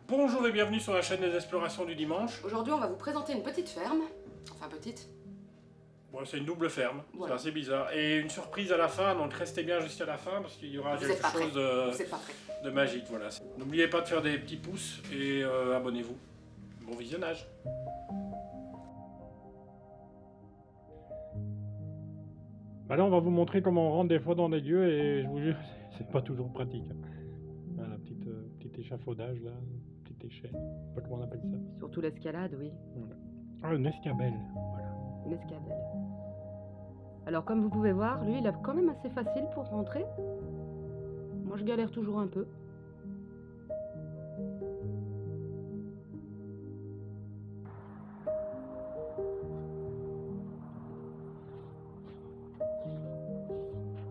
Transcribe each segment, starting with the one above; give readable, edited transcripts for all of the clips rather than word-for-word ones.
Bonjour et bienvenue sur la chaîne des explorations du dimanche. Aujourd'hui, on va vous présenter une petite ferme. Enfin, petite. Bon, c'est une double ferme, Voilà. c'est assez bizarre. Et une surprise à la fin, donc restez bien jusqu'à la fin parce qu'il y aura quelque chose de magique. Voilà. N'oubliez pas de faire des petits pouces et abonnez-vous. Bon visionnage. Bah là, on va vous montrer comment on rentre des fois dans des lieux et je vous jure, c'est pas toujours pratique. Voilà, petit échafaudage là, petite échelle, je sais pas comment on appelle ça. Surtout l'escalade, oui. Voilà. Ah, une escabelle, voilà. Une escabelle. Alors, comme vous pouvez voir, lui, il a quand même assez facile pour rentrer. Moi, je galère toujours un peu.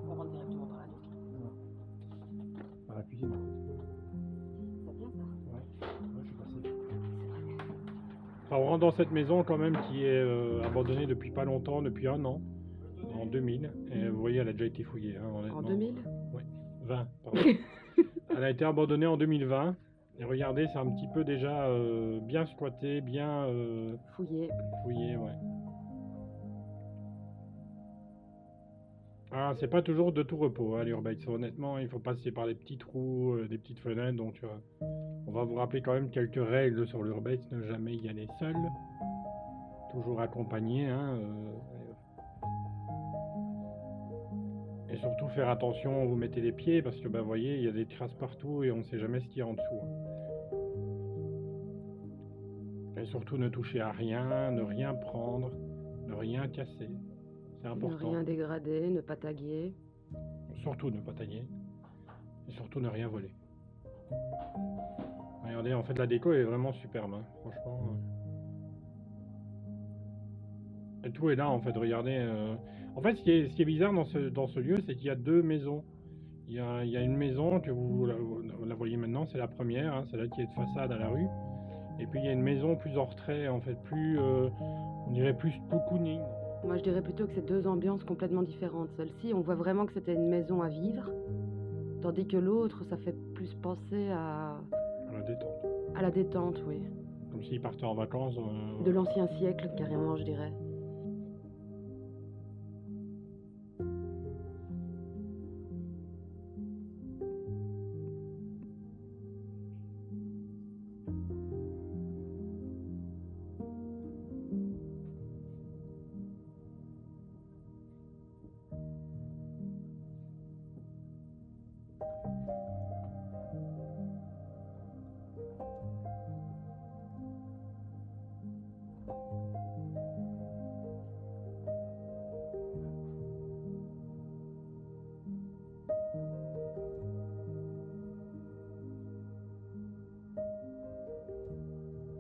On rentre directement dans la nuque. Dans la cuisine. C'est bien ça. Ouais, je suis passé. Enfin, on rentre dans cette maison quand même qui est abandonnée depuis pas longtemps, depuis 1 an, en 2000. Et vous voyez, elle a déjà été fouillée. Hein, En 2000 Oui, 20, pardon. Elle a été abandonnée en 2020. Et regardez, c'est un petit peu déjà bien squatté, bien fouillé. Fouillé, ouais. Ah, c'est pas toujours de tout repos, hein, l'urbex. Honnêtement, il faut passer par les petits trous, des petites fenêtres. Donc, on va vous rappeler quand même quelques règles sur l'urbex. Ne jamais y aller seul. Toujours accompagné. Hein, et surtout faire attention où vous mettez les pieds. Parce que, bah, vous voyez, il y a des traces partout et on ne sait jamais ce qu'il y a en dessous. Hein. Et surtout, ne toucher à rien, ne rien prendre, ne rien casser. C'est important. Ne rien dégrader, ne pas taguer. Surtout ne pas taguer. Et surtout ne rien voler. Regardez, en fait, la déco est vraiment superbe, hein, franchement. Et tout est là, en fait, regardez. En fait, ce qui est bizarre dans ce lieu, c'est qu'il y a 2 maisons. Il y a une maison que vous la voyez maintenant, c'est la première, hein, celle-là qui est de façade à la rue. Et puis il y a une maison plus en retrait, en fait, plus, on dirait plus cocooning. Moi, je dirais plutôt que c'est 2 ambiances complètement différentes. Celle-ci, on voit vraiment que c'était une maison à vivre, tandis que l'autre, ça fait plus penser à la détente. À la détente, oui. Comme s'ils partaient en vacances. De l'ancien siècle, carrément, je dirais.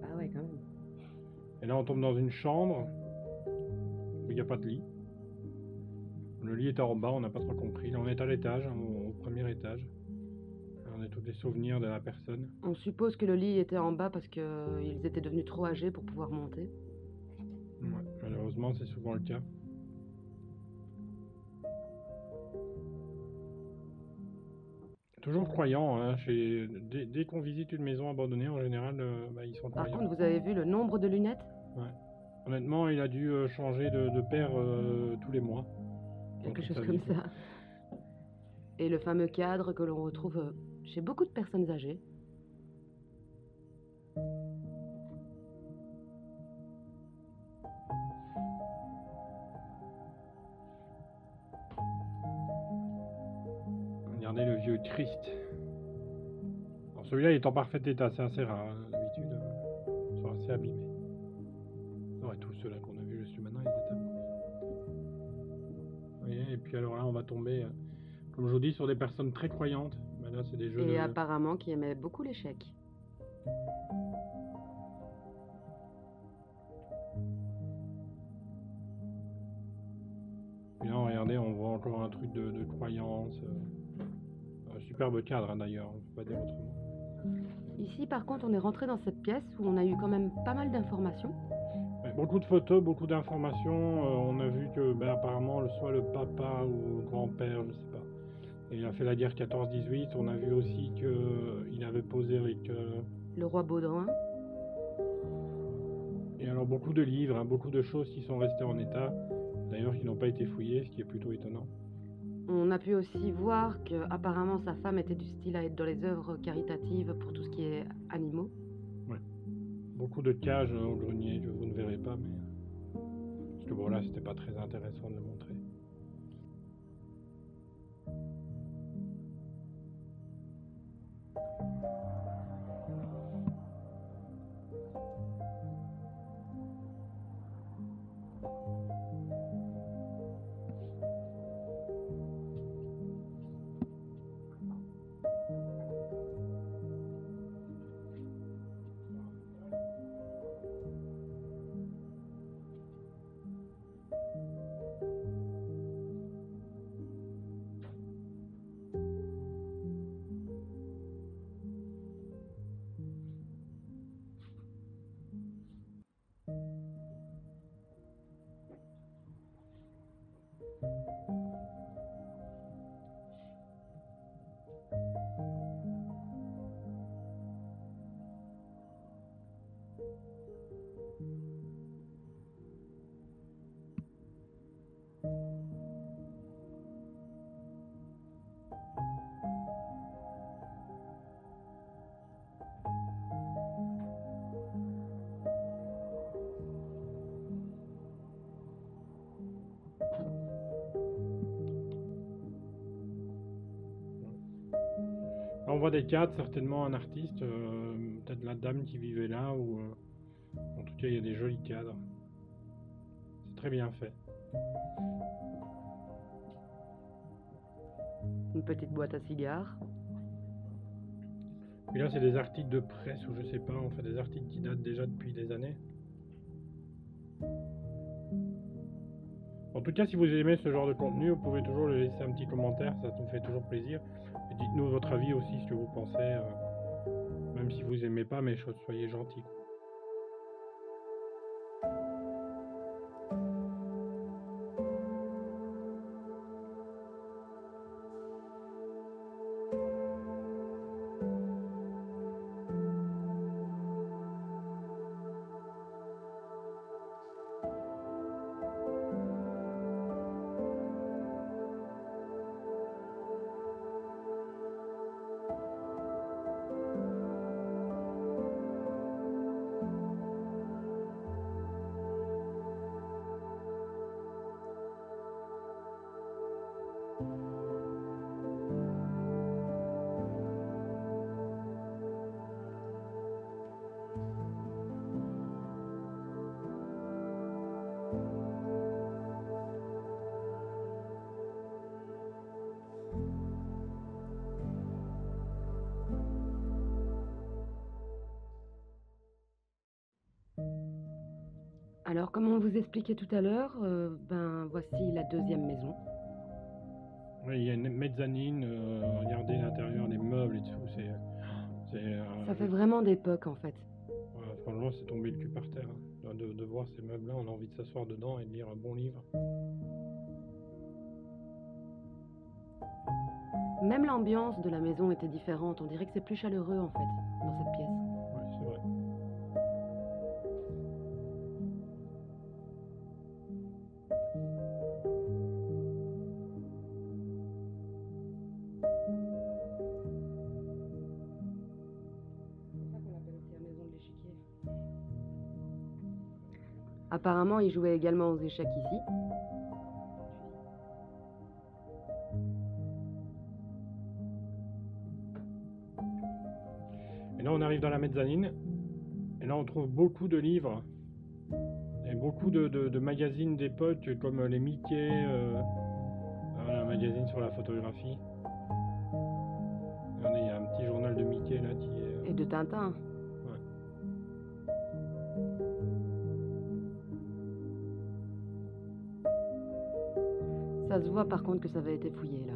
Ah ouais, quand même. Et là, on tombe dans une chambre où il n'y a pas de lit. Le lit est en bas, on n'a pas trop compris. Là, on est à l'étage, au premier étage. On a tous les souvenirs de la personne. On suppose que le lit était en bas parce qu'ils étaient devenus trop âgés pour pouvoir monter. Ouais, malheureusement, c'est souvent le cas. Toujours croyant, hein, dès qu'on visite une maison abandonnée, en général, ils sont croyants. Par contre, vous avez vu le nombre de lunettes? Ouais. Honnêtement, il a dû changer de paire tous les mois. Quelque chose comme ça. Et le fameux cadre que l'on retrouve chez beaucoup de personnes âgées. Regardez le vieux triste. Alors celui-là il est en parfait état, c'est assez rare, hein, d'habitude. Ils sont assez abîmés. Ouais, tous ceux-là qu'on a vus juste maintenant, ils étaient abîmés. Vous voyez, et puis alors là, on va tomber, comme je vous dis, sur des personnes très croyantes. Ben là, c'est des jeux et apparemment qui aimaient beaucoup l'échec. regardez, on voit encore un truc de croyance. Un superbe cadre hein, d'ailleurs, on peut pas dire autrement. Ici, par contre, on est rentré dans cette pièce où on a eu quand même pas mal d'informations. Ouais, beaucoup de photos, beaucoup d'informations. On a vu que apparemment, soit le papa ou le grand-père, je sais pas, et il a fait la guerre 14-18. On a vu aussi qu'il avait posé avec... Le roi Baudouin. Et alors beaucoup de livres, hein, beaucoup de choses qui sont restées en état, d'ailleurs qui n'ont pas été fouillées, ce qui est plutôt étonnant. On a pu aussi voir que apparemment sa femme était du style à être dans les œuvres caritatives pour tout ce qui est animaux. Ouais. Beaucoup de cages au grenier, que vous ne verrez pas, mais... Parce que bon là, c'était pas très intéressant de le montrer. Là, on voit des cadres, certainement un artiste, peut-être la dame qui vivait là, ou en tout cas il y a des jolis cadres. C'est très bien fait. Une petite boîte à cigares. Et là c'est des articles de presse ou je sais pas, on fait des articles qui datent déjà depuis des années. En tout cas, si vous aimez ce genre de contenu, vous pouvez toujours le laisser un petit commentaire, ça nous fait toujours plaisir. Et dites-nous votre avis aussi, ce que vous pensez, même si vous aimez pas, mais soyez gentils. Alors, comme on vous expliquait tout à l'heure, voici la deuxième maison. Oui, il y a une mezzanine, regardez l'intérieur, les meubles et tout, Ça fait vraiment d'époque en fait. Voilà, franchement, c'est tombé le cul par terre. Hein. De voir ces meubles-là, on a envie de s'asseoir dedans et de lire un bon livre. Même l'ambiance de la maison était différente. On dirait que c'est plus chaleureux en fait, dans cette pièce. Oui, c'est vrai. C'est pour ça qu'on l'appelle aussi la maison de l'échiquier. Apparemment, il jouait également aux échecs ici. Et là, on arrive dans la mezzanine. Et là, on trouve beaucoup de livres. Et beaucoup de magazines d'époque, comme les Mickey. Un magazine sur la photographie. Regardez, il y a un petit journal de Mickey là qui est... Et de Tintin. Ça se voit par contre que ça avait été fouillé là.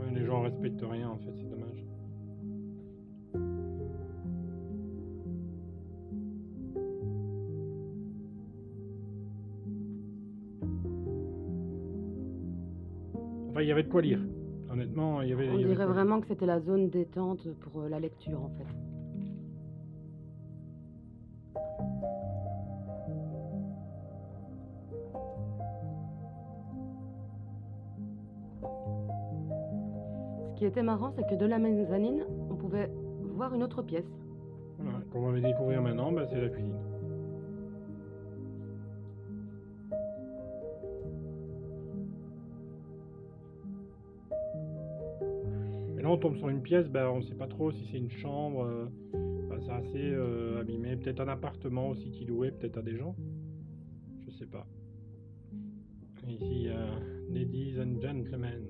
Ouais, les gens respectent rien en fait, c'est dommage. Enfin, il y avait de quoi lire. Honnêtement, il y avait. On il y avait de dirait quoi lire. vraiment que c'était la zone détente pour la lecture en fait. Ce qui était marrant, c'est que de la mezzanine, on pouvait voir une autre pièce. Voilà, qu'on va découvrir maintenant, bah, c'est la cuisine. Et là, on tombe sur une pièce, bah, on ne sait pas trop si c'est une chambre. Enfin, c'est assez abîmé. Peut-être un appartement aussi qui louait, peut-être à des gens. Je sais pas. Et ici, il y a Ladies and Gentlemen.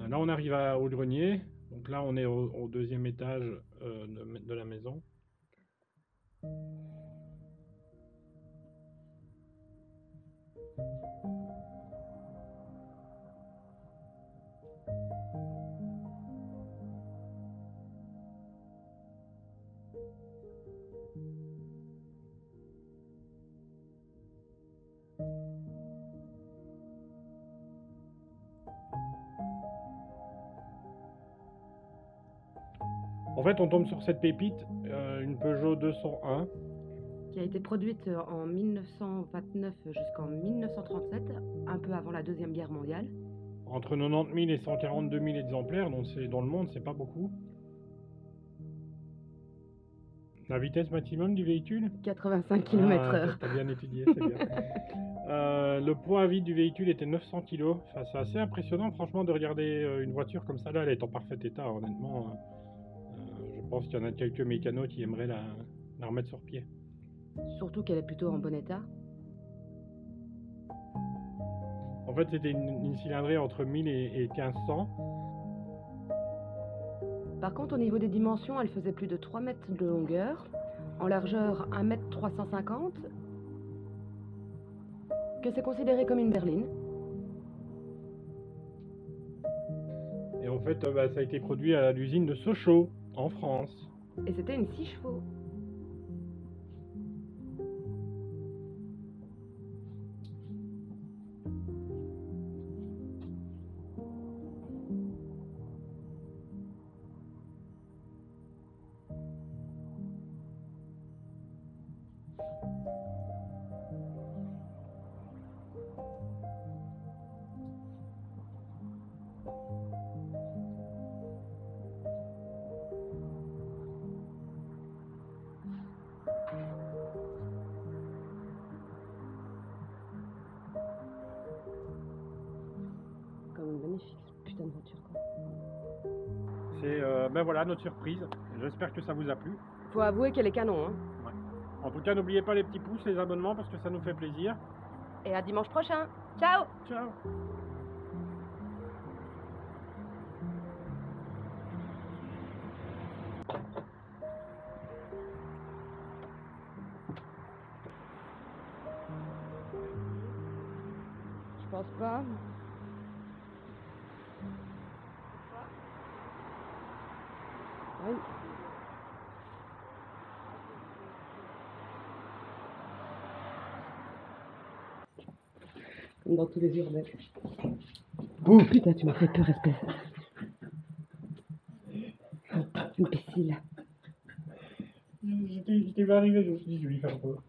Là, on arrive au grenier. Donc là, on est au deuxième étage de la maison. En fait, on tombe sur cette pépite, une Peugeot 201. Qui a été produite en 1929 jusqu'en 1937, un peu avant la Deuxième Guerre mondiale. Entre 90 000 et 142 000 exemplaires, donc dans le monde, c'est pas beaucoup. La vitesse maximum du véhicule? 85 km/h. T'as bien étudié, c'est bien. Le poids à vide du véhicule était 900 kg. Enfin, c'est assez impressionnant, franchement, de regarder une voiture comme ça. Là, elle est en parfait état, honnêtement. Je pense qu'il y en a quelques mécanos qui aimeraient la remettre sur pied. Surtout qu'elle est plutôt en bon état. En fait, c'était une cylindrée entre 1000 et 1500. Par contre, au niveau des dimensions, elle faisait plus de 3 mètres de longueur, en largeur 1 mètre 350, que c'est considéré comme une berline. Et en fait, ça a été produit à l'usine de Sochaux, en France. Et c'était une 6 chevaux. Comme une magnifique putain de voiture, quoi. C'est ben voilà notre surprise. J'espère que ça vous a plu. Faut avouer qu'elle est canon, hein. Ouais. En tout cas, n'oubliez pas les petits pouces, les abonnements, parce que ça nous fait plaisir. Et à dimanche prochain. Ciao! Ciao! Je pense pas. Oui. Comme dans tous les urbains. Oh putain, tu m'as fait peur, espèce. Imbécile. J'étais arrivé, je me suis dit, je vais lui faire peur.